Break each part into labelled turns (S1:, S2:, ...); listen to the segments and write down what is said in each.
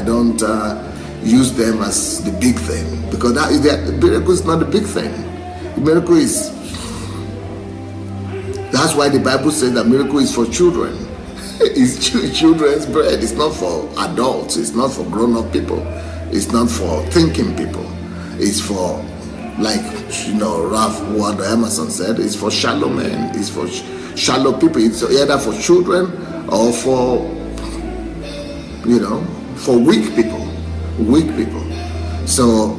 S1: I don't use them as the big thing, because the miracle is not the big thing. The miracle is, that's why the Bible says that miracle is for children. It's children's bread. It's not for adults. It's not for grown-up people. It's not for thinking people. It's for, like, Ralph Waldo Emerson said, it's for shallow men. It's for shallow people. It's either for children or for, for weak people. Weak people. So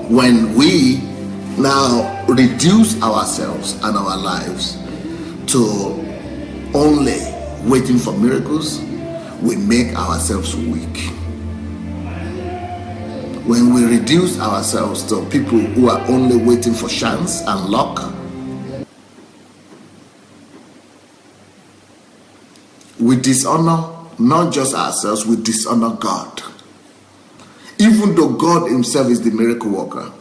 S1: when we now reduce ourselves and our lives to only waiting for miracles, we make ourselves weak. When we reduce ourselves to people who are only waiting for chance and luck, we dishonor not just ourselves, we dishonor God. Even though God himself is the miracle worker,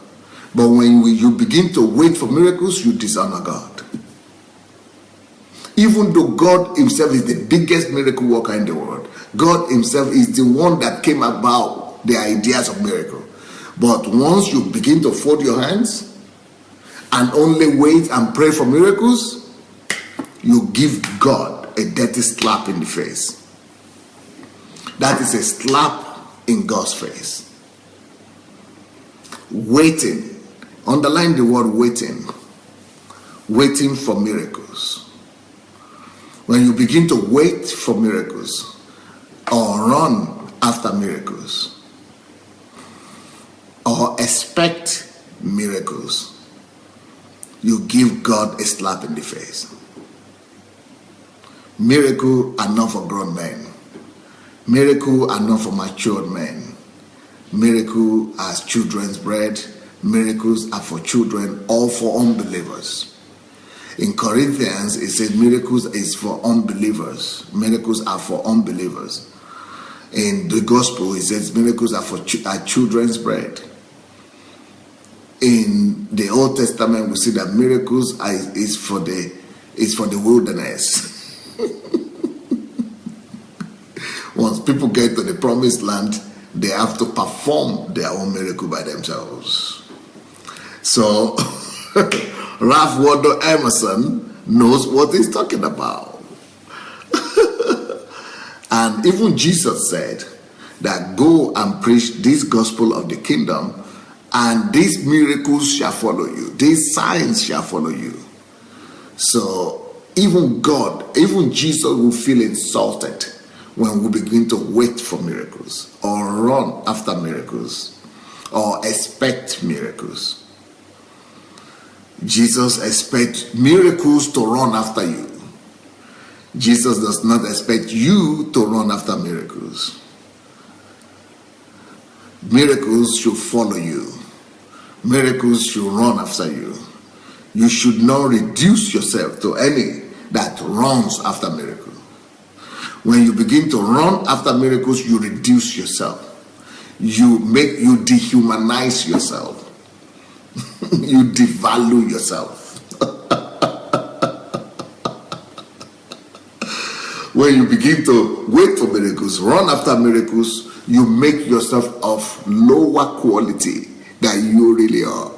S1: but when you begin to wait for miracles, you dishonor God. Even though God himself is the biggest miracle worker in the world, God himself is the one that came about the ideas of miracle. But once you begin to fold your hands and only wait and pray for miracles, you give God a dirty slap in the face. That is a slap in God's face. Waiting. Underline the word waiting. Waiting for miracles. When you begin to wait for miracles or run after miracles or expect miracles, you give God a slap in the face. Miracles are not for grown men. Miracles are not for matured men. Miracles are children's bread. Miracles are for children or for unbelievers. In Corinthians, it says miracles is for unbelievers. Miracles are for unbelievers. In the gospel, it says miracles are for children's bread. In the Old Testament, we see that miracles is for the wilderness. Once people get to the promised land, they have to perform their own miracle by themselves. So Ralph Waldo Emerson knows what he's talking about. And even Jesus said that go and preach this gospel of the kingdom, and these miracles shall follow you. These signs shall follow you. So even God, even Jesus will feel insulted when we begin to wait for miracles or run after miracles or expect miracles. Jesus expects miracles to run after you. Jesus does not expect you to run after miracles. Miracles should follow you. Miracles should run after you. You should not reduce yourself to any that runs after miracles. When you begin to run after miracles, you reduce yourself. You dehumanize yourself. You devalue yourself. When you begin to wait for miracles, run after miracles, you make yourself of lower quality than you really are.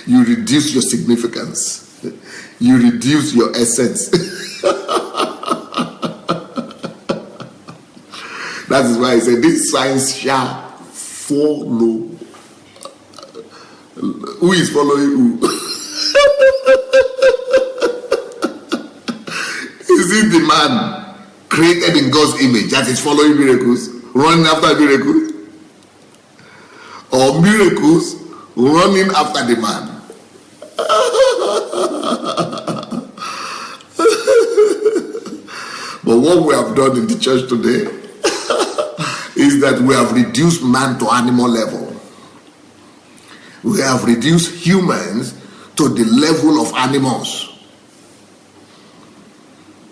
S1: You reduce your significance. You reduce your essence. That is why I said, these signs shall follow. Who is following who? Is it the man created in God's image that is following miracles, running after miracles? Or miracles running after the man? But what we have done in the church today is that we have reduced man to animal level. We have reduced humans to the level of animals.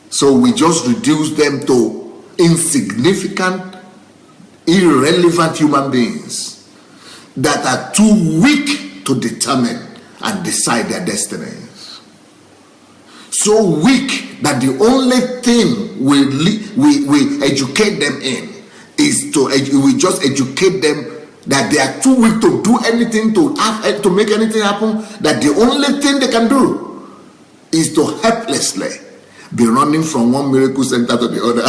S1: So we just reduce them to insignificant, irrelevant human beings that are too weak to determine and decide their destinies. so weak that the only thing we educate them in is we just educate them that they are too weak to do anything, to make anything happen, that the only thing they can do is to helplessly be running from one miracle center to the other.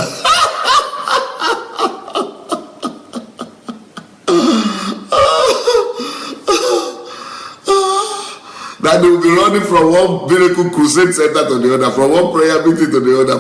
S1: That they will be running from one miracle crusade center to the other, from one prayer meeting to the other.